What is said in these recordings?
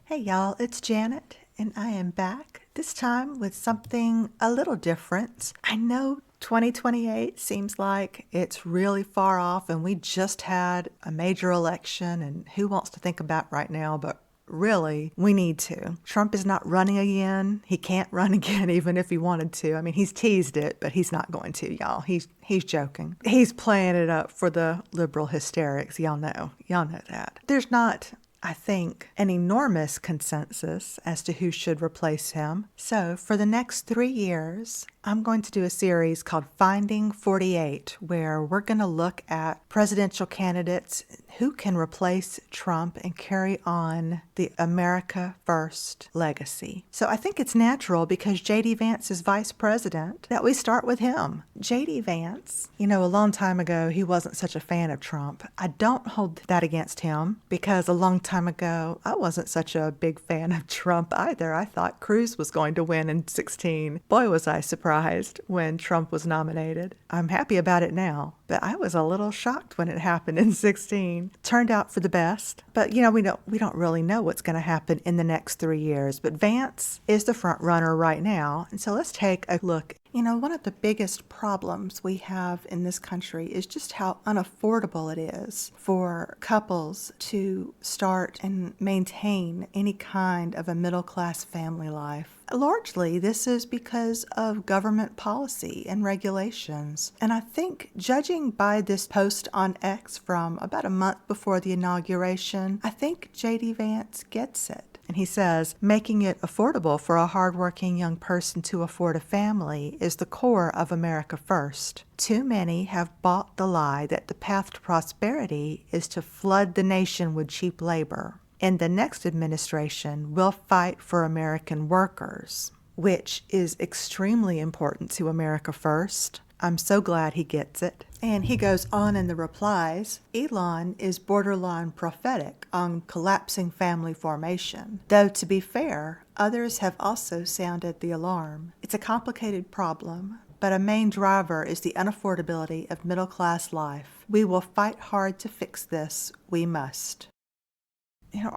Hey y'all, it's Janet, and I am back, this time with something a little different. I know 2028 seems like it's really far off, and we just had a major election, and who wants to think about right now, but really, we need to. Trump is not running again. He can't run again even if he wanted to. I mean, he's teased it, but he's not going to, y'all. He's joking. He's playing it up for the liberal hysterics. Y'all know. Y'all know that. There's not, I think, an enormous consensus as to who should replace him. So for the next 3 years, I'm going to do a series called Finding 48, where we're going to look at presidential candidates who can replace Trump and carry on the America First legacy. So I think it's natural, because J.D. Vance is vice president, that we start with him. J.D. Vance, a long time ago, he wasn't such a fan of Trump. I don't hold that against him, because a long time ago, I wasn't such a big fan of Trump either. I thought Cruz was going to win in 16. Boy, was I surprised when Trump was nominated. I'm happy about it now, but I was a little shocked when it happened in 16. Turned out for the best, but we don't really know what's going to happen in the next 3 years. But Vance is the front runner right now, and so let's take a look. One of the biggest problems we have in this country is just how unaffordable it is for couples to start and maintain any kind of a middle-class family life. Largely, this is because of government policy and regulations. And I think, judging by this post on X from about a month before the inauguration, I think J.D. Vance gets it. And he says, making it affordable for a hardworking young person to afford a family is the core of America First. Too many have bought the lie that the path to prosperity is to flood the nation with cheap labor. In the next administration, we'll fight for American workers, which is extremely important to America First. I'm so glad he gets it. And he goes on in the replies, Elon is borderline prophetic on collapsing family formation. Though, to be fair, others have also sounded the alarm. It's a complicated problem, but a main driver is the unaffordability of middle-class life. We will fight hard to fix this. We must.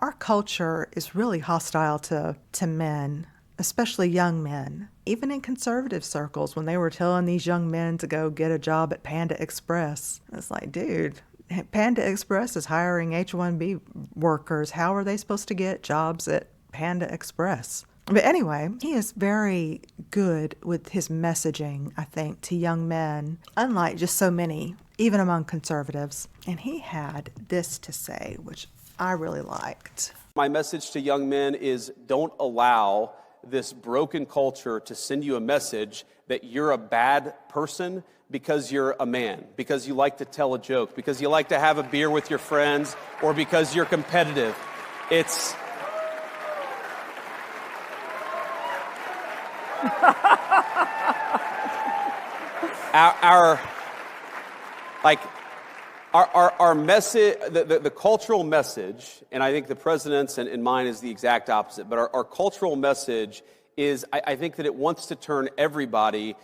Our culture is really hostile to men, especially young men. Even in conservative circles, when they were telling these young men to go get a job at Panda Express, it's like, dude, Panda Express is hiring H-1B workers. How are they supposed to get jobs at Panda Express? But anyway, he is very good with his messaging, I think, to young men, unlike just so many, even among conservatives. And he had this to say, which I really liked. My message to young men is, don't allow this broken culture to send you a message that you're a bad person because you're a man, because you like to tell a joke, because you like to have a beer with your friends, or because you're competitive. It's our message, the cultural message, and I think the president's and mine is the exact opposite, but our cultural message is, I think that it wants to turn everybody,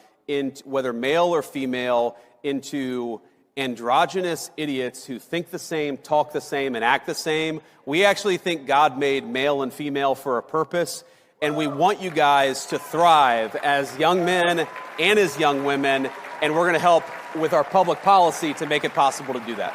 whether male or female, into androgynous idiots who think the same, talk the same, and act the same. We actually think God made male and female for a purpose, and we want you guys to thrive as young men and as young women, and we're going to help with our public policy to make it possible to do that.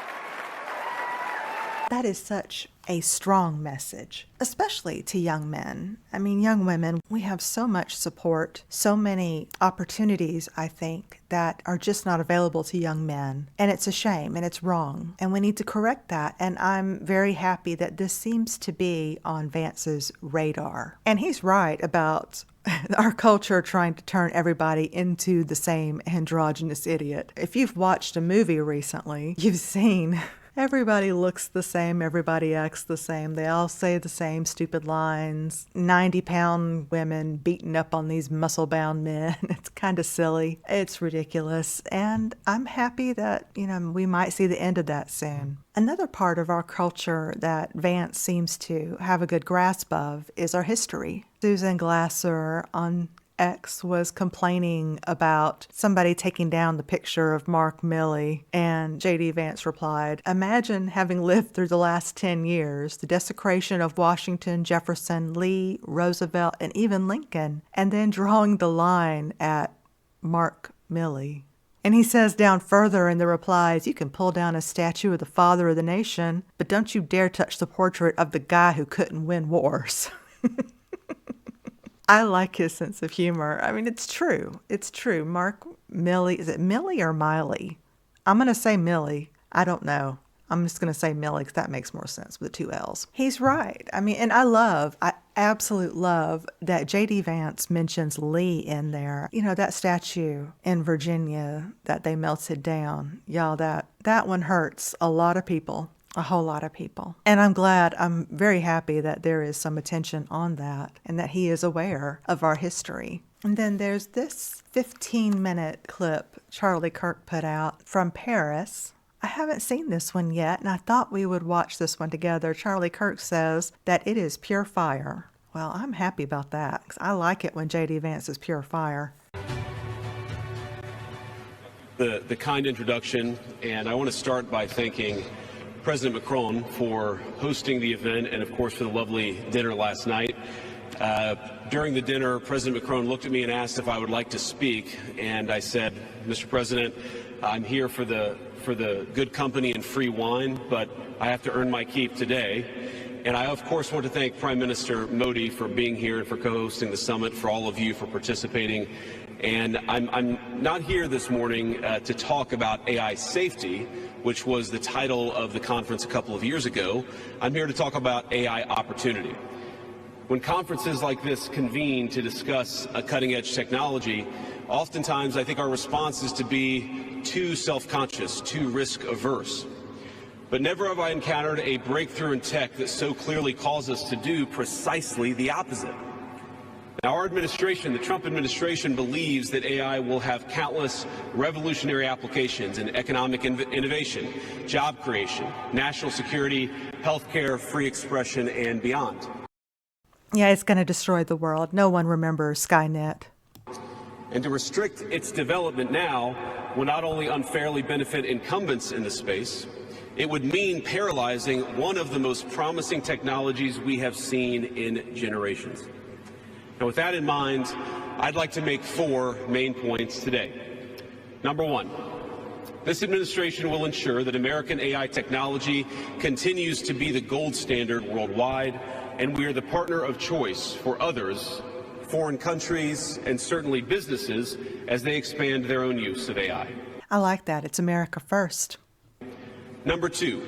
That is such a strong message, especially to young men. I mean, young women, we have so much support, so many opportunities, I think, that are just not available to young men. And it's a shame, and it's wrong. And we need to correct that. And I'm very happy that this seems to be on Vance's radar. And he's right about our culture trying to turn everybody into the same androgynous idiot. If you've watched a movie recently, you've seen everybody looks the same, everybody acts the same, they all say the same stupid lines, 90-pound women beating up on these muscle-bound men. It's kind of silly. It's ridiculous. And I'm happy that, we might see the end of that soon. Another part of our culture that Vance seems to have a good grasp of is our history. Susan Glasser on X was complaining about somebody taking down the picture of Mark Milley, and J.D. Vance replied, "Imagine having lived through the last 10 years, the desecration of Washington, Jefferson, Lee, Roosevelt, and even Lincoln, and then drawing the line at Mark Milley." And he says down further in the replies, "You can pull down a statue of the father of the nation, but don't you dare touch the portrait of the guy who couldn't win wars." I like his sense of humor. I mean, it's true. It's true. Mark Milley, is it Milley or Miley? I'm going to say Milley. I don't know. I'm just going to say Milley because that makes more sense with the two L's. He's right. I mean, and I absolutely love that J.D. Vance mentions Lee in there. You know, that statue in Virginia that they melted down. Y'all, that one hurts a lot of people. A whole lot of people. And I'm very happy that there is some attention on that and that he is aware of our history. And then there's this 15-minute clip Charlie Kirk put out from Paris. I haven't seen this one yet, and I thought we would watch this one together. Charlie Kirk says that it is pure fire. Well, I'm happy about that because I like it when J.D. Vance is pure fire. The kind introduction, and I want to start by thanking President Macron for hosting the event and, of course, for the lovely dinner last night. During the dinner, President Macron looked at me and asked if I would like to speak, and I said, "Mr. President, I'm here for the good company and free wine, but I have to earn my keep today." And I, of course, want to thank Prime Minister Modi for being here and for co-hosting the summit, for all of you for participating. And I'm not here this morning to talk about AI safety, which was the title of the conference a couple of years ago. I'm here to talk about AI opportunity. When conferences like this convene to discuss a cutting-edge technology, oftentimes I think our response is to be too self-conscious, too risk-averse. But never have I encountered a breakthrough in tech that so clearly calls us to do precisely the opposite. Now, our administration, the Trump administration, believes that AI will have countless revolutionary applications in economic innovation, job creation, national security, healthcare, free expression, and beyond. Yeah, it's going to destroy the world. No one remembers Skynet. And to restrict its development now will not only unfairly benefit incumbents in the space, it would mean paralyzing one of the most promising technologies we have seen in generations. Now, with that in mind, I'd like to make 4 main points today. Number 1, this administration will ensure that American AI technology continues to be the gold standard worldwide, and we are the partner of choice for others, foreign countries, and certainly businesses as they expand their own use of AI. I like that. It's America first. Number 2,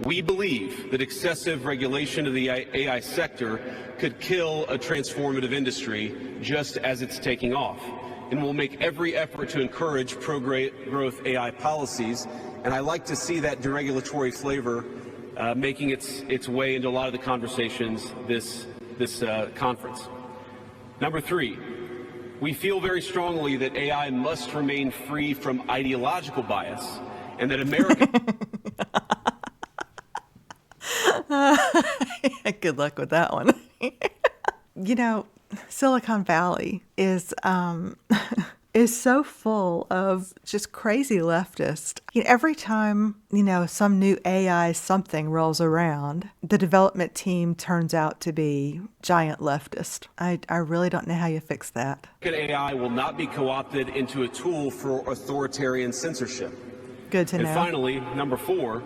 we believe that excessive regulation of the AI sector could kill a transformative industry just as it's taking off, and will make every effort to encourage pro-growth AI policies. And I like to see that deregulatory flavor making its way into a lot of the conversations this conference. Number 3, we feel very strongly that AI must remain free from ideological bias, and that America... Good luck with that one. You know, Silicon Valley is so full of just crazy leftists. You know, every time, some new AI something rolls around, the development team turns out to be giant leftist. I really don't know how you fix that. AI will not be co-opted into a tool for authoritarian censorship. Good to know. And finally, number 4,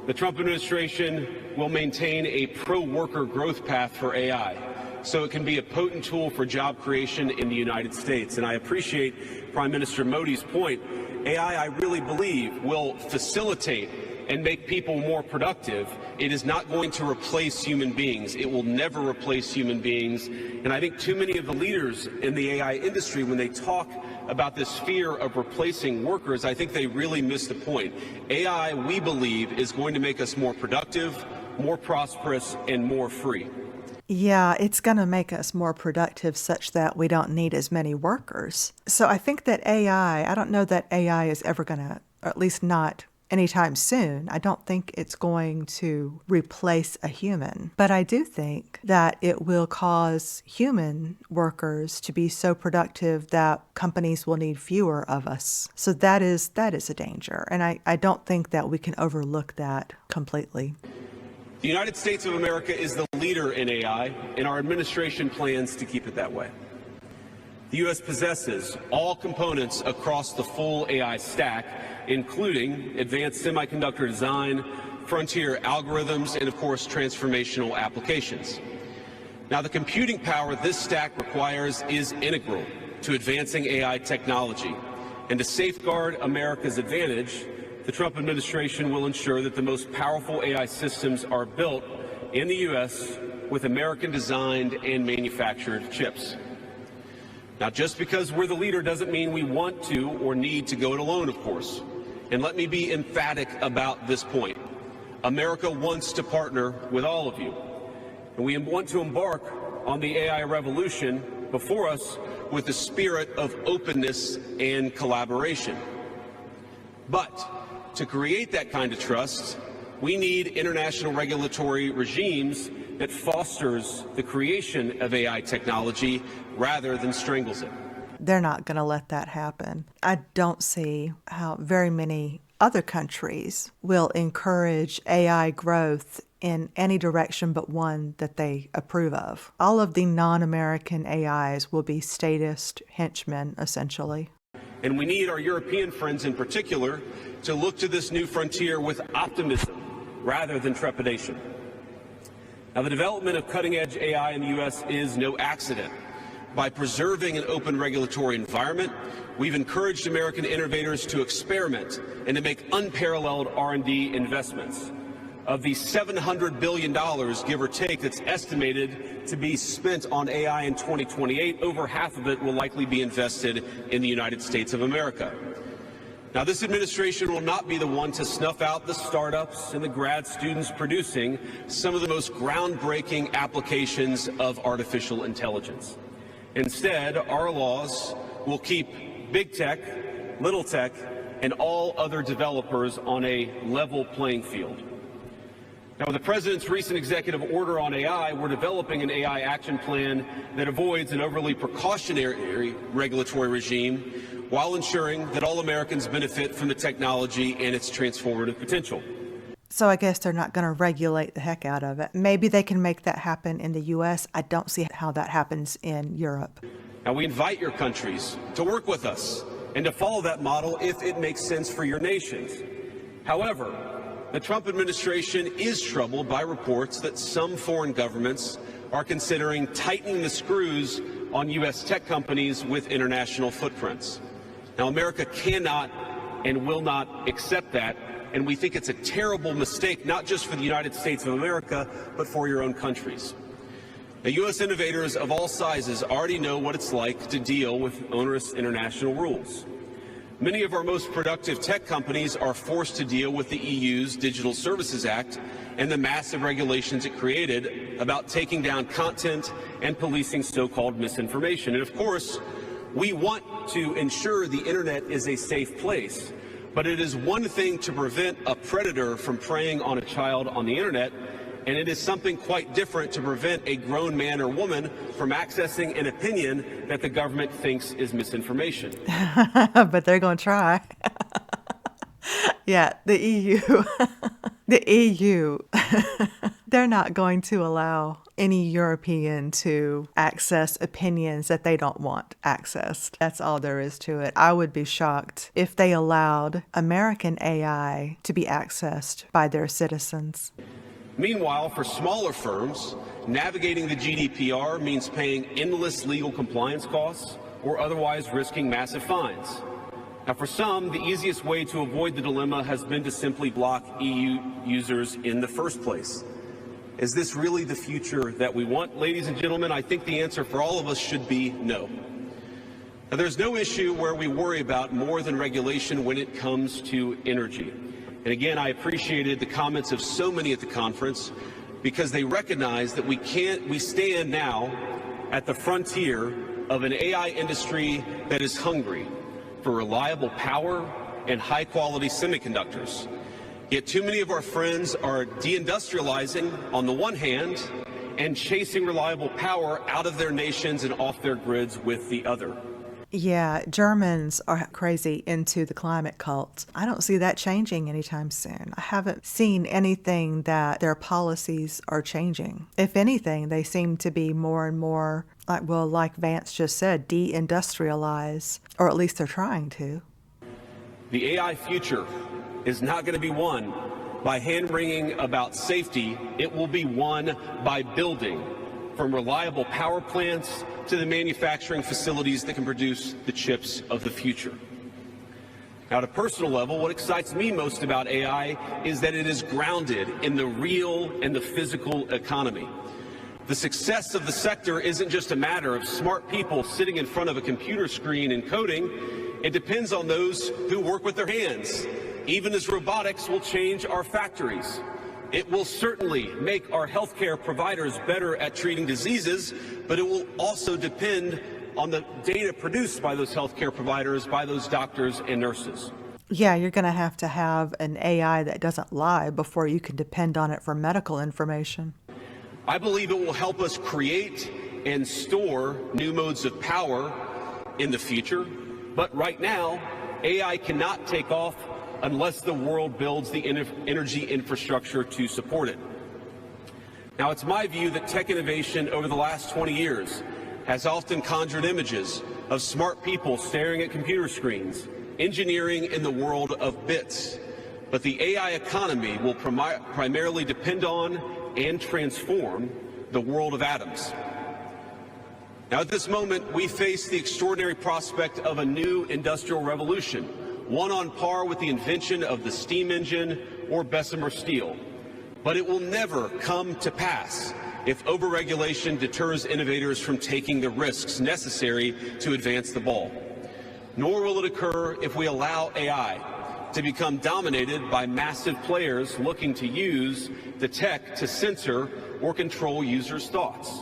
the Trump administration will maintain a pro-worker growth path for AI, so it can be a potent tool for job creation in the United States. And I appreciate Prime Minister Modi's point. AI, I really believe, will facilitate and make people more productive. It is not going to replace human beings. It will never replace human beings. And I think too many of the leaders in the AI industry, when they talk about this fear of replacing workers, I think they really miss the point. AI, we believe, is going to make us more productive, more prosperous, and more free. Yeah, it's going to make us more productive such that we don't need as many workers. So I think that I don't know that AI is ever going to, or at least not anytime soon. I don't think it's going to replace a human, but I do think that it will cause human workers to be so productive that companies will need fewer of us. So that is a danger, and I don't think that we can overlook that completely. The United States of America is the leader in AI, and our administration plans to keep it that way. The U.S. possesses all components across the full AI stack, including advanced semiconductor design, frontier algorithms, and of course, transformational applications. Now, the computing power this stack requires is integral to advancing AI technology. And to safeguard America's advantage, the Trump administration will ensure that the most powerful AI systems are built in the U.S. with American-designed and manufactured chips. Now, just because we're the leader doesn't mean we want to or need to go it alone, of course. And let me be emphatic about this point. America wants to partner with all of you. And we want to embark on the AI revolution before us with a spirit of openness and collaboration. But to create that kind of trust, we need international regulatory regimes that fosters the creation of AI technology rather than strangles it. They're not going to let that happen. I don't see how very many other countries will encourage AI growth in any direction but one that they approve of. All of the non-American AIs will be statist henchmen, essentially. And we need our European friends in particular to look to this new frontier with optimism rather than trepidation. Now, the development of cutting-edge AI in the U.S. is no accident. By preserving an open regulatory environment, we've encouraged American innovators to experiment and to make unparalleled R&D investments. Of the $700 billion, give or take, that's estimated to be spent on AI in 2028, over half of it will likely be invested in the United States of America. Now, this administration will not be the one to snuff out the startups and the grad students producing some of the most groundbreaking applications of artificial intelligence. Instead, our laws will keep big tech, little tech, and all other developers on a level playing field. Now, with the President's recent executive order on AI, we're developing an AI action plan that avoids an overly precautionary regulatory regime while ensuring that all Americans benefit from the technology and its transformative potential. So I guess they're not going to regulate the heck out of it. Maybe they can make that happen in the U.S. I don't see how that happens in Europe. Now, we invite your countries to work with us and to follow that model if it makes sense for your nations. However, the Trump administration is troubled by reports that some foreign governments are considering tightening the screws on U.S. tech companies with international footprints. Now, America cannot and will not accept that, and we think it's a terrible mistake, not just for the United States of America, but for your own countries. Now, U.S. innovators of all sizes already know what it's like to deal with onerous international rules. Many of our most productive tech companies are forced to deal with the EU's Digital Services Act and the massive regulations it created about taking down content and policing so-called misinformation. And of course, we want to ensure the internet is a safe place, but it is one thing to prevent a predator from preying on a child on the internet, and it is something quite different to prevent a grown man or woman from accessing an opinion that the government thinks is misinformation. But they're going to try. Yeah, the EU. The EU. They're not going to allow any European to access opinions that they don't want accessed. That's all there is to it. I would be shocked if they allowed American AI to be accessed by their citizens. Meanwhile, for smaller firms, navigating the GDPR means paying endless legal compliance costs or otherwise risking massive fines. Now, for some, the easiest way to avoid the dilemma has been to simply block EU users in the first place. Is this really the future that we want? Ladies and gentlemen, I think the answer for all of us should be no. Now, there's no issue where we worry about more than regulation when it comes to energy. And again, I appreciated the comments of so many at the conference because they recognize that we stand now at the frontier of an AI industry that is hungry for reliable power and high-quality semiconductors. Yet too many of our friends are deindustrializing on the one hand and chasing reliable power out of their nations and off their grids with the other. Yeah, Germans are crazy into the climate cult. I don't see that changing anytime soon. I haven't seen anything that their policies are changing. If anything, they seem to be more and more, like Vance just said, deindustrialize, or at least they're trying to. The AI future is not going to be won by hand-wringing about safety. It will be won by building, from reliable power plants to the manufacturing facilities that can produce the chips of the future. Now, at a personal level, what excites me most about AI is that it is grounded in the real and the physical economy. The success of the sector isn't just a matter of smart people sitting in front of a computer screen and coding. It depends on those who work with their hands, even as robotics will change our factories. It will certainly make our healthcare providers better at treating diseases, but it will also depend on the data produced by those healthcare providers, by those doctors and nurses. Yeah, you're going to have an AI that doesn't lie before you can depend on it for medical information. I believe it will help us create and store new modes of power in the future, but right now, AI cannot take off unless the world builds the energy infrastructure to support it. Now, it's my view that tech innovation over the last 20 years has often conjured images of smart people staring at computer screens, engineering in the world of bits. But the AI economy will primarily depend on and transform the world of atoms. Now, at this moment, we face the extraordinary prospect of a new industrial revolution, one on par with the invention of the steam engine or Bessemer steel. But it will never come to pass if overregulation deters innovators from taking the risks necessary to advance the ball. Nor will it occur if we allow AI to become dominated by massive players looking to use the tech to censor or control users' thoughts.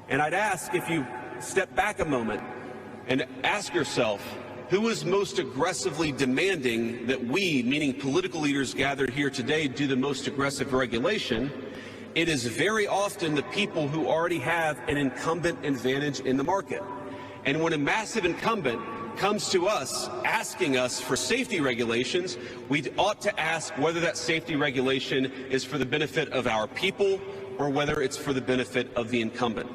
And I'd ask, if you step back a moment and ask yourself, who is most aggressively demanding that we, meaning political leaders gathered here today, do the most aggressive regulation? It is very often the people who already have an incumbent advantage in the market. And when a massive incumbent comes to us asking us for safety regulations, we ought to ask whether that safety regulation is for the benefit of our people or whether it's for the benefit of the incumbent.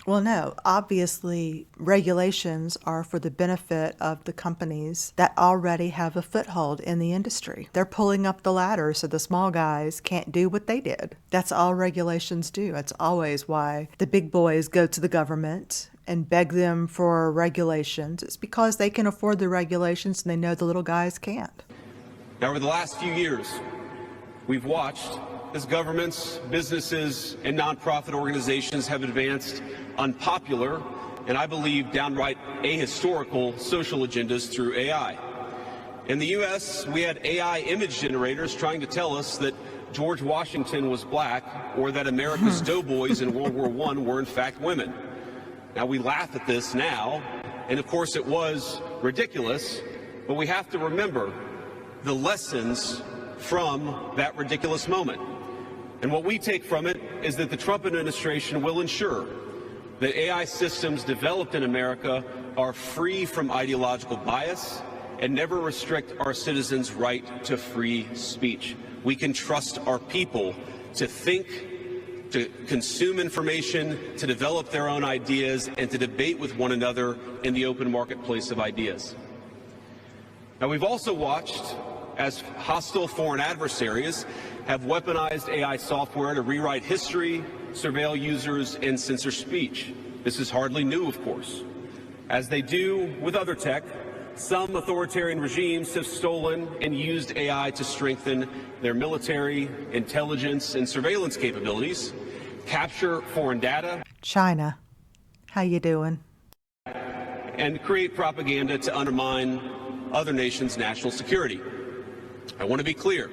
Well, no, obviously regulations are for the benefit of the companies that already have a foothold in the industry. They're pulling up the ladder so the small guys can't do what they did. That's all regulations do. That's always why the big boys go to the government and beg them for regulations. It's because they can afford the regulations and they know the little guys can't. Now, over the last few years, we've watched as governments, businesses, and nonprofit organizations have advanced unpopular and, I believe, downright ahistorical social agendas through AI. In the U.S., we had AI image generators trying to tell us that George Washington was black or that America's doughboys in World War I were in fact women. Now, we laugh at this now, and of course it was ridiculous, but we have to remember the lessons from that ridiculous moment. And what we take from it is that the Trump administration will ensure that AI systems developed in America are free from ideological bias and never restrict our citizens' right to free speech. We can trust our people to think, to consume information, to develop their own ideas, and to debate with one another in the open marketplace of ideas. Now, we've also watched as hostile foreign adversaries have weaponized AI software to rewrite history, surveil users, and censor speech. This is hardly new, of course. As they do with other tech, some authoritarian regimes have stolen and used AI to strengthen their military, intelligence, and surveillance capabilities, capture foreign data. China, how you doing? And create propaganda to undermine other nations' national security. I want to be clear.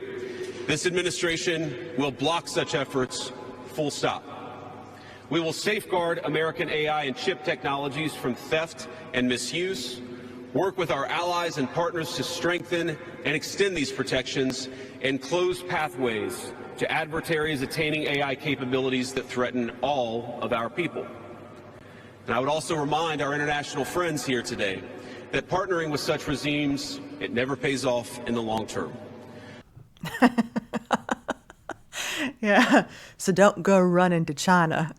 This administration will block such efforts, full stop. We will safeguard American AI and chip technologies from theft and misuse. work with our allies and partners to strengthen and extend these protections, and close pathways to adversaries attaining AI capabilities that threaten all of our people. And I would also remind our international friends here today that partnering with such regimes, it never pays off in the long term. Yeah, so don't go running to China.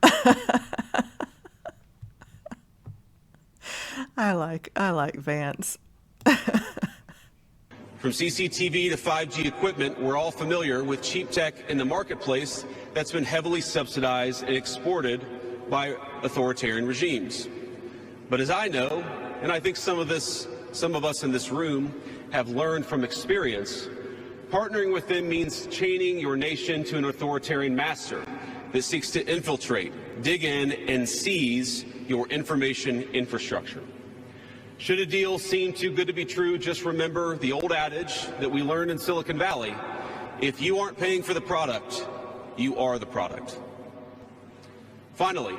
I like Vance. From CCTV to 5G equipment, we're all familiar with cheap tech in the marketplace that's been heavily subsidized and exported by authoritarian regimes. But as I know, and I think some of us in this room have learned from experience, partnering with them means chaining your nation to an authoritarian master that seeks to infiltrate, dig in, and seize your information infrastructure. Should a deal seem too good to be true, just remember the old adage that we learned in Silicon Valley: if you aren't paying for the product, you are the product. Finally,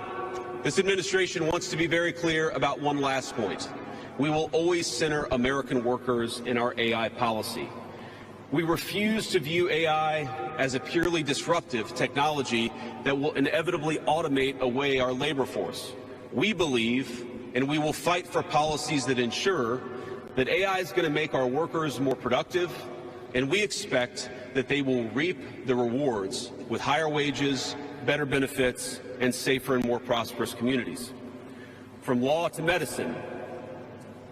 this administration wants to be very clear about one last point. We will always center American workers in our AI policy. We refuse to view AI as a purely disruptive technology that will inevitably automate away our labor force. We believe, and we will fight for policies that ensure that AI is going to make our workers more productive, and we expect that they will reap the rewards with higher wages, better benefits, and safer and more prosperous communities. From law to medicine,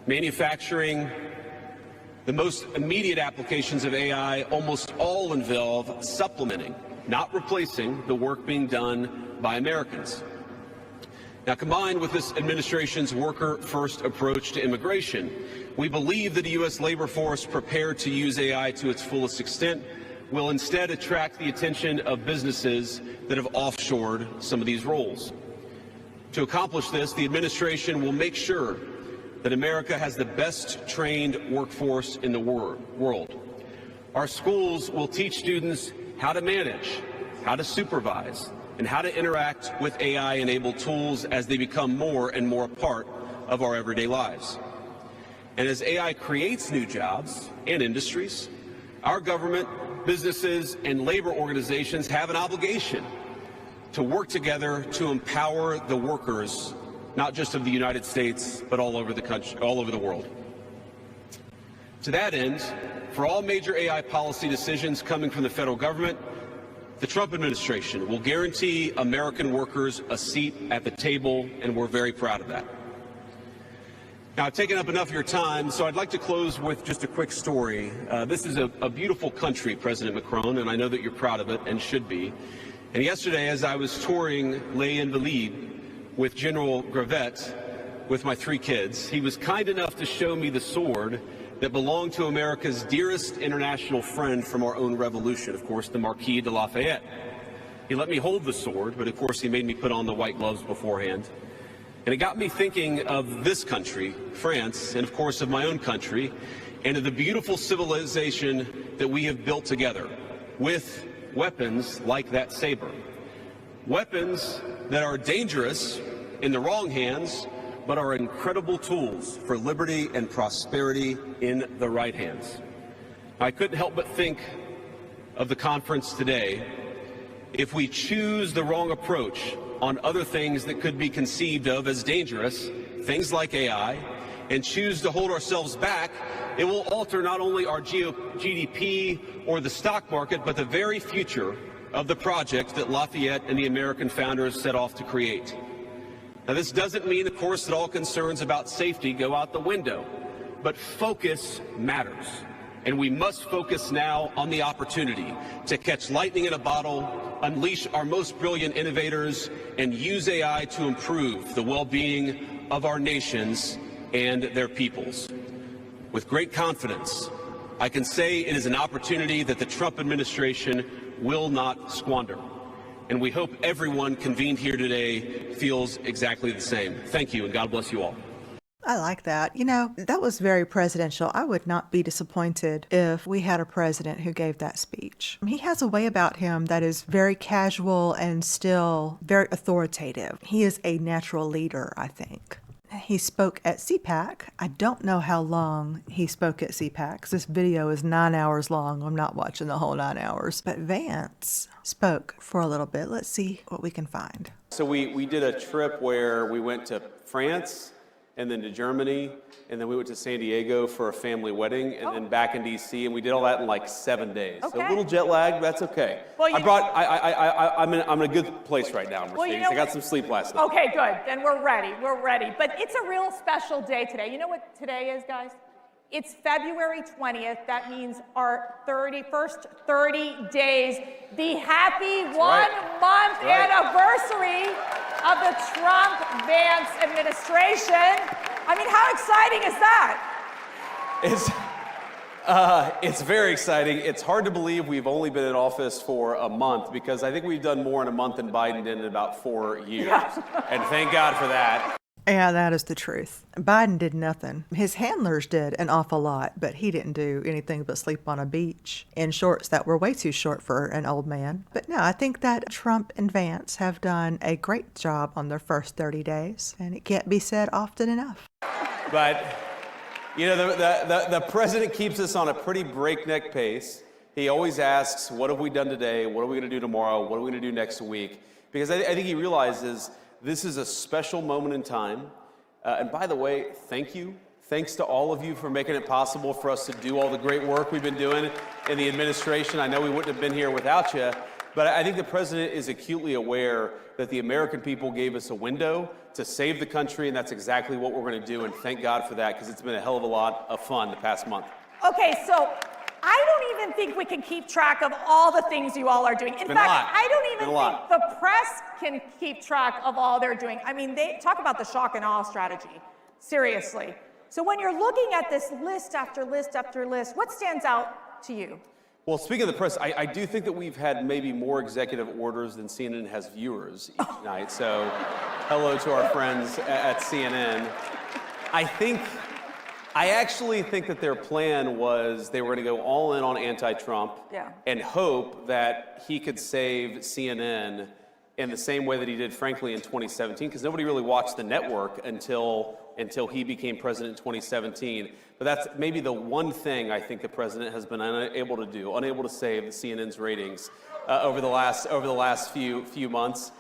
manufacturing, the most immediate applications of AI almost all involve supplementing, not replacing, the work being done by Americans. Now, combined with this administration's worker-first approach to immigration, we believe that a U.S. labor force prepared to use AI to its fullest extent will instead attract the attention of businesses that have offshored some of these roles. To accomplish this, the administration will make sure that America has the best trained workforce in the world. Our schools will teach students how to manage, how to supervise, and how to interact with AI-enabled tools as they become more and more a part of our everyday lives. And as AI creates new jobs and industries, our government, businesses, and labor organizations have an obligation to work together to empower the workers, not just of the United States, but all over the country, all over the world. To that end, for all major AI policy decisions coming from the federal government, the Trump administration will guarantee American workers a seat at the table, and we're very proud of that. Now, I've taken up enough of your time, so I'd like to close with just a quick story. This is a beautiful country, President Macron, and I know that you're proud of it and should be. And yesterday, as I was touring Les Invalides with General Gravette with my 3 kids, he was kind enough to show me the sword that belonged to America's dearest international friend from our own revolution, of course, the Marquis de Lafayette. He let me hold the sword, but of course he made me put on the white gloves beforehand. And it got me thinking of this country, France, and of course of my own country, and of the beautiful civilization that we have built together with weapons like that saber. Weapons that are dangerous in the wrong hands, but are incredible tools for liberty and prosperity in the right hands. I couldn't help but think of the conference today. If we choose the wrong approach on other things that could be conceived of as dangerous, things like AI, and choose to hold ourselves back, it will alter not only our GDP or the stock market, but the very future of the project that Lafayette and the American founders set off to create. Now, this doesn't mean, of course, that all concerns about safety go out the window, but focus matters. And we must focus now on the opportunity to catch lightning in a bottle, unleash our most brilliant innovators, and use AI to improve the well-being of our nations and their peoples. With great confidence, I can say it is an opportunity that the Trump administration will not squander. And we hope everyone convened here today feels exactly the same. Thank you, and God bless you all. I like that. You know, that was very presidential. I would not be disappointed if we had a president who gave that speech. He has a way about him that is very casual and still very authoritative. He is a natural leader, I think. he spoke at CPAC. I don't know how long he spoke at CPAC, 'cause this video is 9 hours long. I'm not watching the whole 9 hours. But Vance spoke for a little bit. Let's see what we can find. So we did a trip where we went to France and then to Germany, and then we went to San Diego for a family wedding, and then back in DC, and we did all that in like 7 days. So a little jet lag, but that's okay. Well, I'm in a good place right now, Mercedes. I got some sleep last night. Okay, good. Then we're ready. We're ready. But it's a real special day today. You know what today is, guys? It's February 20th. That means our first 30 days, the happy one-month anniversary of the Trump-Vance administration. I mean, how exciting is that? It's very exciting. It's hard to believe we've only been in office for a month, because I think we've done more in a month than Biden did in about 4 years. And thank God for that. Yeah, that is the truth. Biden did nothing. His handlers did an awful lot, but he didn't do anything but sleep on a beach in shorts that were way too short for an old man. But no, I think that Trump and Vance have done a great job on their first 30 days, and it can't be said often enough. But, you know, the president keeps us on a pretty breakneck pace. He always asks, what have we done today? What are we going to do tomorrow? What are we going to do next week? Because I think he realizes this is a special moment in time. And by the way, thank you. Thanks to all of you for making it possible for us to do all the great work we've been doing in the administration. I know we wouldn't have been here without you, but I think the president is acutely aware that the American people gave us a window to save the country, and that's exactly what we're going to do. And thank God for that, because it's been a hell of a lot of fun the past month. Okay, so I don't even think we can keep track of all the things you all are doing. In fact, I don't even think the press can keep track of all they're doing. I mean, they talk about the shock and awe strategy. Seriously. So when you're looking at this list after list after list, what stands out to you? Well, speaking of the press, I do think that we've had maybe more executive orders than CNN has viewers each night. So hello to our friends at CNN. I actually think that their plan was they were going to go all in on anti-Trump and hope that he could save CNN in the same way that he did, frankly, in 2017, because nobody really watched the network until he became president in 2017. But that's maybe the one thing I think the president has been unable to save the CNN's ratings over the last few months.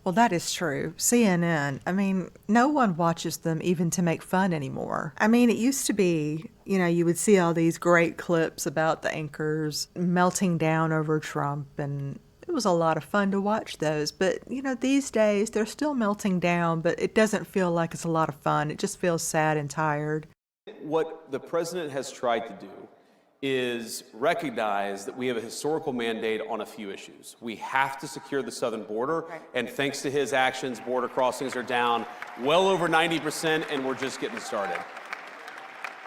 Well, that is true. CNN, I mean, no one watches them even to make fun anymore. I mean, it used to be, you know, you would see all these great clips about the anchors melting down over Trump, and it was a lot of fun to watch those. But, you know, these days they're still melting down, but it doesn't feel like it's a lot of fun. It just feels sad and tired. What the president has tried to do is recognize that we have a historical mandate on a few issues. We have to secure the southern border, and thanks to his actions, border crossings are down well over 90%, and we're just getting started.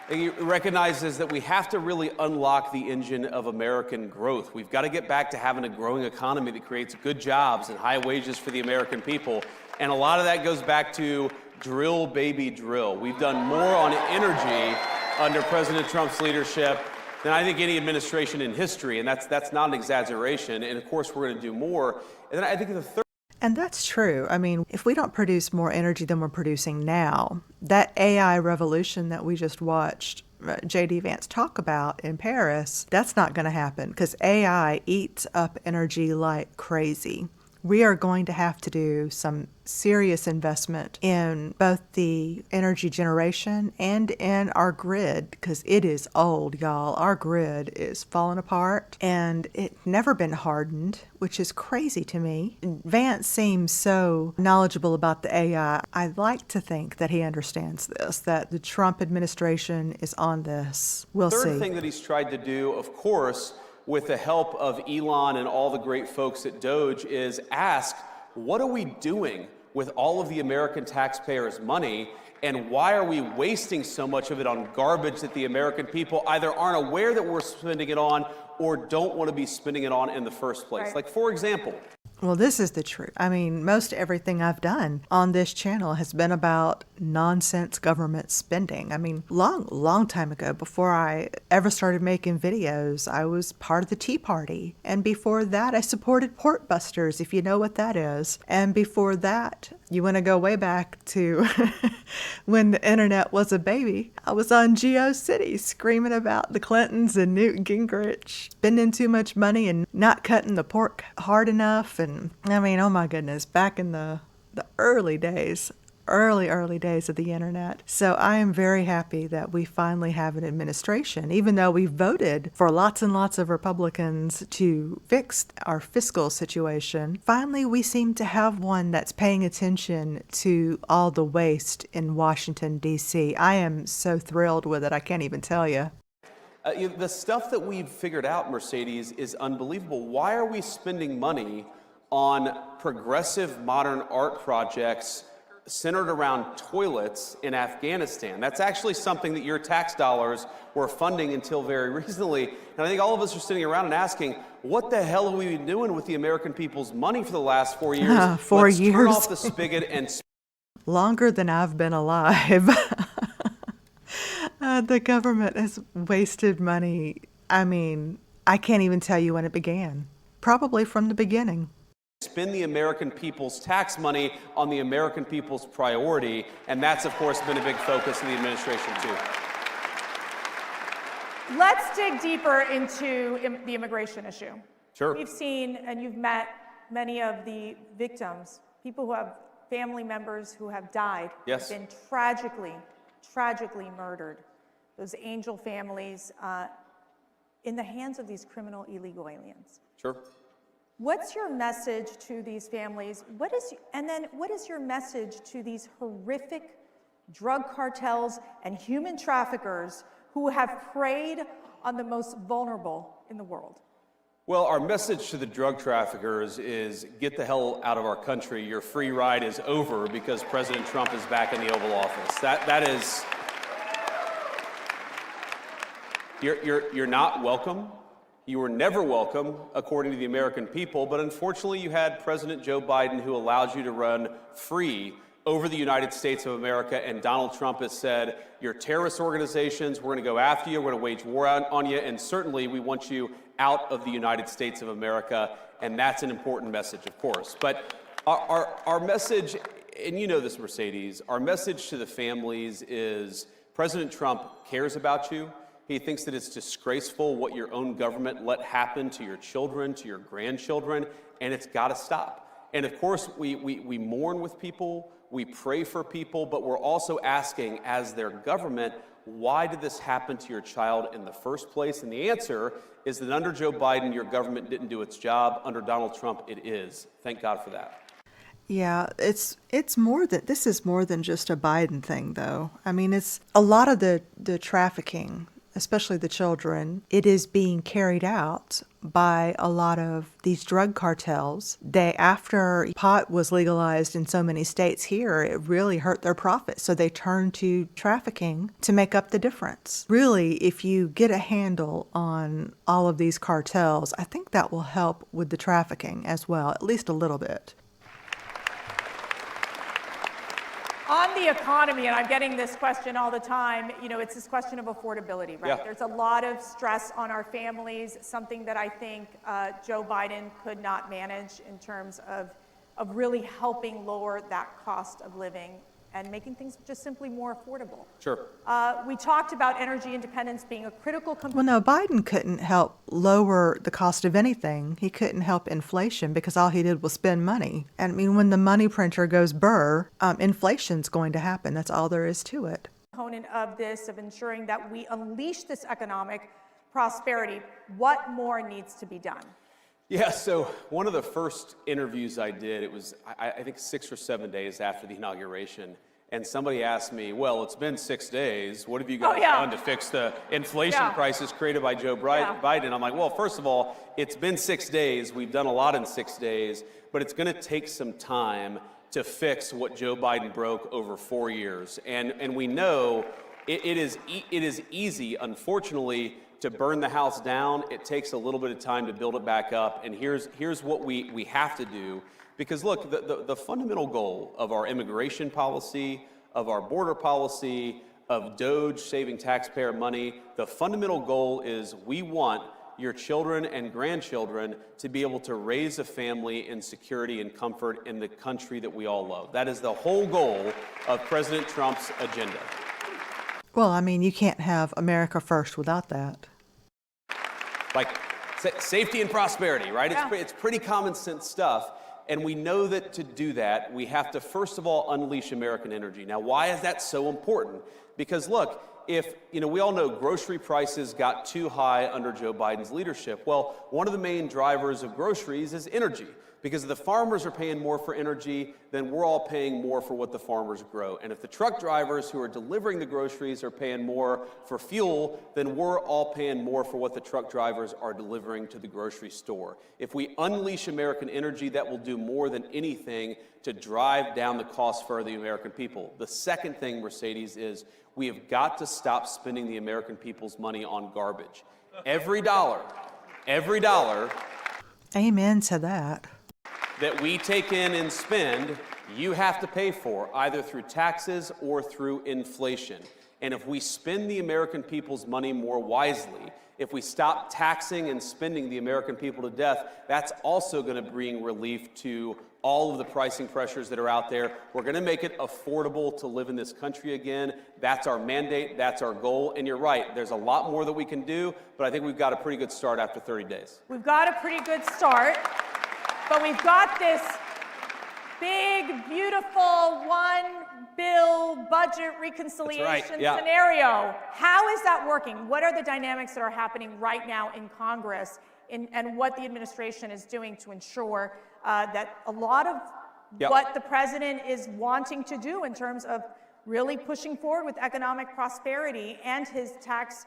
He recognizes that we have to really unlock the engine of American growth. We've got to get back to having a growing economy that creates good jobs and high wages for the American people, and a lot of that goes back to drill, baby, drill. We've done more on energy under President Trump's leadership than I think any administration in history, and that's not an exaggeration. And of course, we're going to do more. And then I think the third. And that's true. I mean, if we don't produce more energy than we're producing now, that AI revolution that we just watched J.D. Vance talk about in Paris, that's not going to happen, because AI eats up energy like crazy. We are going to have to do some serious investment in both the energy generation and in our grid, because it is old, y'all. Our grid is falling apart, and it's never been hardened, which is crazy to me. Vance seems so knowledgeable about the AI. I'd like to think that he understands this, that the Trump administration is on this. We'll see. Third thing that he's tried to do, of course, with the help of Elon and all the great folks at Doge, is ask, what are we doing with all of the American taxpayers' money, and why are we wasting so much of it on garbage that the American people either aren't aware that we're spending it on or don't want to be spending it on in the first place? Like, for example. Well, this is the truth. I mean, most everything I've done on this channel has been about nonsense government spending. I mean, long time ago, before I ever started making videos, I was part of the Tea Party. And before that, I supported Pork Busters, if you know what that is. And before that, You want to go way back to when the internet was a baby. I was on GeoCity screaming about the Clintons and Newt Gingrich spending too much money and not cutting the pork hard enough. And I mean, oh my goodness, back in the early days, early days of the internet. So I am very happy that we finally have an administration, even though we voted for lots and lots of Republicans to fix our fiscal situation. Finally, we seem to have one that's paying attention to all the waste in Washington, D.C. I am so thrilled with it. I can't even tell you. The stuff that we've figured out, Mercedes, is unbelievable. Why are we spending money on progressive modern art projects centered around toilets in Afghanistan? That's actually something that your tax dollars were funding until very recently. And I think all of us are sitting around and asking, what the hell have we been doing with the American people's money for the last 4 years? 4 years. Turn off the spigot and... Longer than I've been alive. The government has wasted money. I mean, I can't even tell you when it began. Probably from the beginning. Spend the American people's tax money on the American people's priority, and that's, of course, been a big focus of the administration, too. Let's dig deeper into the immigration issue. Sure. We've seen, and you've met many of the victims, people who have family members who have died, Yes. been tragically murdered. Those angel families in the hands of these criminal illegal aliens. Sure. What's your message to these families? What is your message to these horrific drug cartels and human traffickers who have preyed on the most vulnerable in the world? Well, our message to the drug traffickers is get the hell out of our country. Your free ride is over because President Trump is back in the Oval Office. That is, you're not welcome. You were never welcome, according to the American people, but unfortunately you had President Joe Biden who allowed you to run free over the United States of America, and Donald Trump has said, you're terrorist organizations, we're gonna go after you, we're gonna wage war on you, and certainly we want you out of the United States of America, and that's an important message, of course. But our message, and you know this, Mercedes, our message to the families is President Trump cares about you. He thinks that it's disgraceful what your own government let happen to your children, to your grandchildren, and it's got to stop. And of course, we mourn with people, we pray for people, but we're also asking, as their government, why did this happen to your child in the first place? And the answer is that under Joe Biden, your government didn't do its job. Under Donald Trump, it is. Thank God for that. Yeah, it's more than, this is more than just a Biden thing, though. I mean, it's a lot of the trafficking, especially the children, it is being carried out by a lot of these drug cartels. After pot was legalized in so many states here, it really hurt their profits. So they turned to trafficking to make up the difference. Really, if you get a handle on all of these cartels, I think that will help with the trafficking as well, at least a little bit. On the economy, and I'm getting this question all the time, you know, it's this question of affordability, right? Yeah. There's a lot of stress on our families, something that I think Joe Biden could not manage in terms of really helping lower that cost of living and making things just simply more affordable. Sure. We talked about energy independence being a critical component. Well, no, Biden couldn't help lower the cost of anything. He couldn't help inflation because all he did was spend money. And I mean, when the money printer goes burr, inflation's going to happen. That's all there is to it. Component of this, of ensuring that we unleash this economic prosperity, what more needs to be done? Yeah, so one of the first interviews I did, it was, I think 6 or 7 days after the inauguration, and somebody asked me, well, it's been 6 days, what have you guys done to fix the inflation crisis created by Joe Biden? I'm like, well, first of all, it's been 6 days, we've done a lot in 6 days, but it's gonna take some time to fix what Joe Biden broke over 4 years. And we know it is easy, unfortunately, to burn the house down. It takes a little bit of time to build it back up. And here's what we have to do. Because look, the fundamental goal of our immigration policy, of our border policy, of DOGE saving taxpayer money, the fundamental goal is we want your children and grandchildren to be able to raise a family in security and comfort in the country that we all love. That is the whole goal of President Trump's agenda. Well, I mean, you can't have America first without that. Like safety and prosperity, right? Yeah. It's pretty common sense stuff. And we know that to do that, we have to, first of all, unleash American energy. Now, why is that so important? Because look, if, we all know grocery prices got too high under Joe Biden's leadership. Well, one of the main drivers of groceries is energy. Because if the farmers are paying more for energy, then we're all paying more for what the farmers grow. And if the truck drivers who are delivering the groceries are paying more for fuel, then we're all paying more for what the truck drivers are delivering to the grocery store. If we unleash American energy, that will do more than anything to drive down the cost for the American people. The second thing, Mercedes, is we have got to stop spending the American people's money on garbage. Every dollar Amen to that. that we take in and spend, you have to pay for, either through taxes or through inflation. And if we spend the American people's money more wisely, if we stop taxing and spending the American people to death, that's also going to bring relief to all of the pricing pressures that are out there. We're going to make it affordable to live in this country again. That's our mandate. That's our goal. And you're right, there's a lot more that we can do, but I think we've got a pretty good start after 30 days. We've got a pretty good start, but we've got this big, beautiful one-bill budget reconciliation scenario. How is that working? What are the dynamics that are happening right now in Congress, and what the administration is doing to ensure that a lot of what the president is wanting to do in terms of really pushing forward with economic prosperity and his tax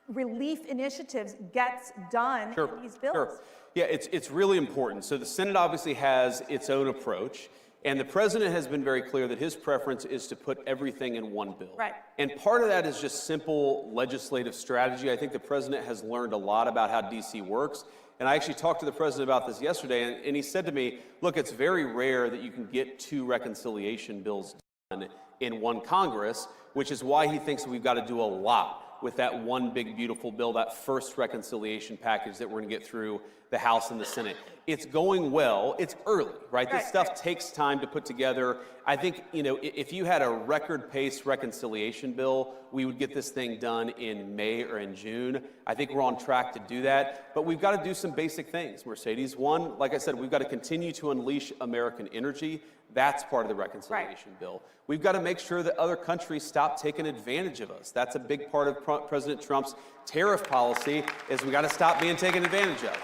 relief initiatives gets done in these bills? Sure. Yeah, it's really important. So the Senate obviously has its own approach, and the president has been very clear that his preference is to put everything in one bill. Right. And part of that is just simple legislative strategy. I think the president has learned a lot about how D.C. works. And I actually talked to the president about this yesterday, and he said to me, look, it's very rare that you can get 2 reconciliation bills done in one Congress, which is why he thinks we've got to do a lot with that one big, beautiful bill, that first reconciliation package that we're going to get through the House and the Senate. It's going well. It's early, right? This stuff takes time to put together. I think, if you had a record pace reconciliation bill, we would get this thing done in May or in June. I think we're on track to do that, but we've got to do some basic things, Mercedes. One, like I said, we've got to continue to unleash American energy. That's part of the reconciliation bill. We've got to make sure that other countries stop taking advantage of us. That's a big part of President Trump's tariff policy, is we got to stop being taken advantage of.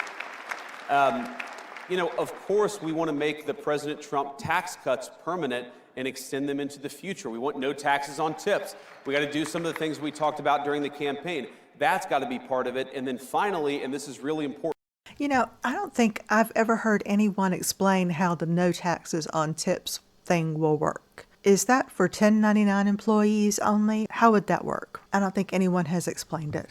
Of course, we want to make the President Trump tax cuts permanent and extend them into the future. We want no taxes on tips. We got to do some of the things we talked about during the campaign. That's got to be part of it. And then finally, and this is really important, I don't think I've ever heard anyone explain how the no taxes on tips thing will work. Is that for 1099 employees only? How would that work? I don't think anyone has explained it.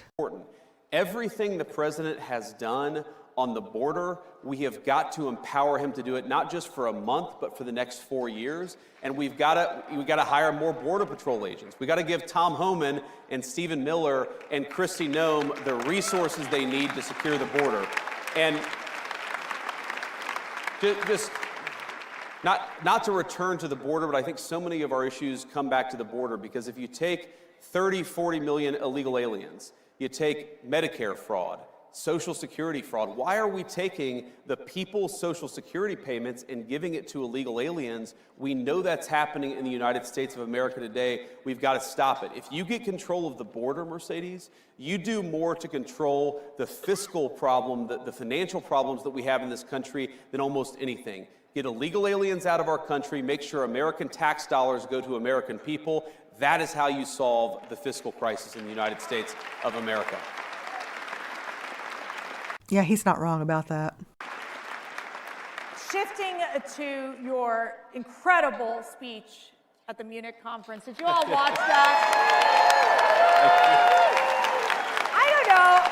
everything the president has done on the border, we have got to empower him to do it, not just for a month, but for the next 4 years. And we've got to hire more Border Patrol agents. We got to give Tom Homan and Stephen Miller and Kristi Noem the resources they need to secure the border. And just not to return to the border, but I think so many of our issues come back to the border, because if you take 30, 40 million illegal aliens, you take Medicare fraud, Social Security fraud. Why are we taking the people's Social Security payments and giving it to illegal aliens? We know that's happening in the United States of America today. We've got to stop it. If you get control of the border, Mercedes, you do more to control the fiscal problem, the financial problems that we have in this country than almost anything. Get illegal aliens out of our country, make sure American tax dollars go to American people. That is how you solve the fiscal crisis in the United States of America. Yeah, he's not wrong about that. Shifting to your incredible speech at the Munich conference. Did you all watch that? I don't know.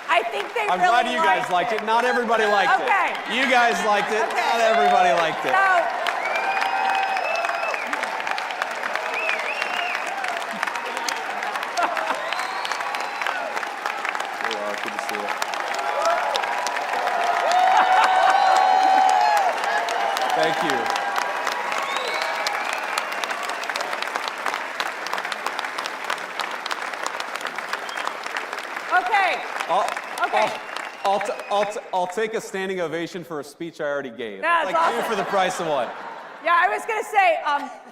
I think they I'm really glad you guys liked it. Not everybody liked it. You guys liked it. Okay. Not everybody liked it. Thank you. Okay. Okay. I'll take a standing ovation for a speech I already gave. That's Like awesome. two for the price of one. Yeah, I was going to say,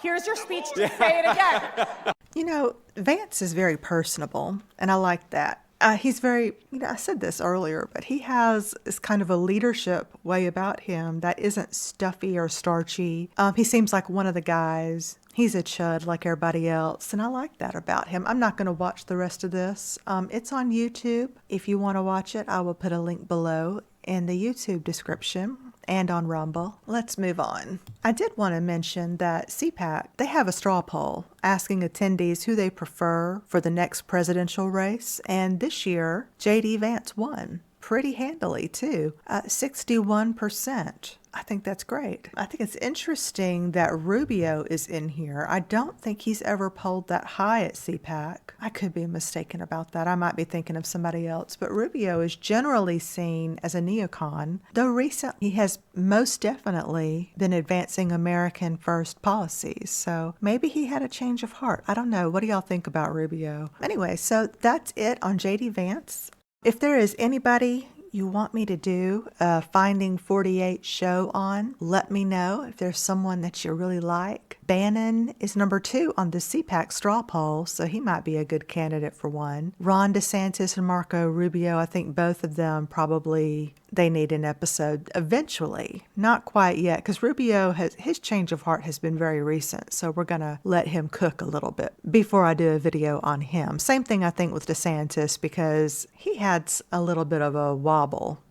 here's your speech to say it again. You know, Vance is very personable, and I like that. He's very, I said this earlier, but he has this kind of a leadership way about him that isn't stuffy or starchy. He seems like one of the guys. He's a chud like everybody else, and I like that about him. I'm not going to watch the rest of this. It's on YouTube. If you want to watch it, I will put a link below in the YouTube description and on Rumble. Let's move on. I did want to mention that CPAC, they have a straw poll asking attendees who they prefer for the next presidential race. And this year, J.D. Vance won pretty handily too, 61%. I think that's great. I think it's interesting that Rubio is in here. I don't think he's ever polled that high at CPAC. I could be mistaken about that. I might be thinking of somebody else, but Rubio is generally seen as a neocon, though recently he has most definitely been advancing American first policies. So maybe he had a change of heart. I don't know. What do y'all think about Rubio? Anyway, so that's it on J.D. Vance. If there is anybody you want me to do a Finding 48 show on, let me know. If there's someone that you really like. Bannon is number 2 on the CPAC straw poll, so he might be a good candidate for one. Ron DeSantis and Marco Rubio, I think both of them probably, they need an episode eventually. Not quite yet, because Rubio, his change of heart has been very recent, so we're going to let him cook a little bit before I do a video on him. Same thing I think with DeSantis, because he had a little bit of a wobble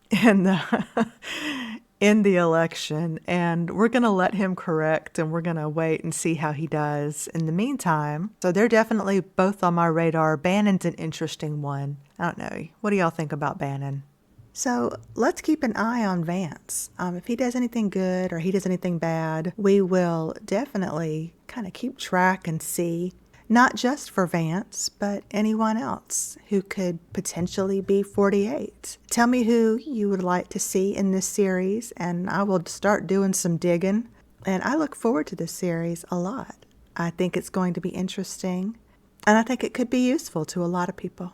in the election, and we're going to let him correct, and we're going to wait and see how he does in the meantime. So they're definitely both on my radar. Bannon's an interesting one. I don't know. What do y'all think about Bannon? So let's keep an eye on Vance. If he does anything good or he does anything bad, we will definitely kind of keep track and see, not just for Vance, but anyone else who could potentially be 48. Tell me who you would like to see in this series, and I will start doing some digging. And I look forward to this series a lot. I think it's going to be interesting, and I think it could be useful to a lot of people.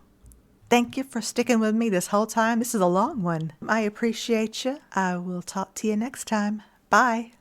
Thank you for sticking with me this whole time. This is a long one. I appreciate you. I will talk to you next time. Bye.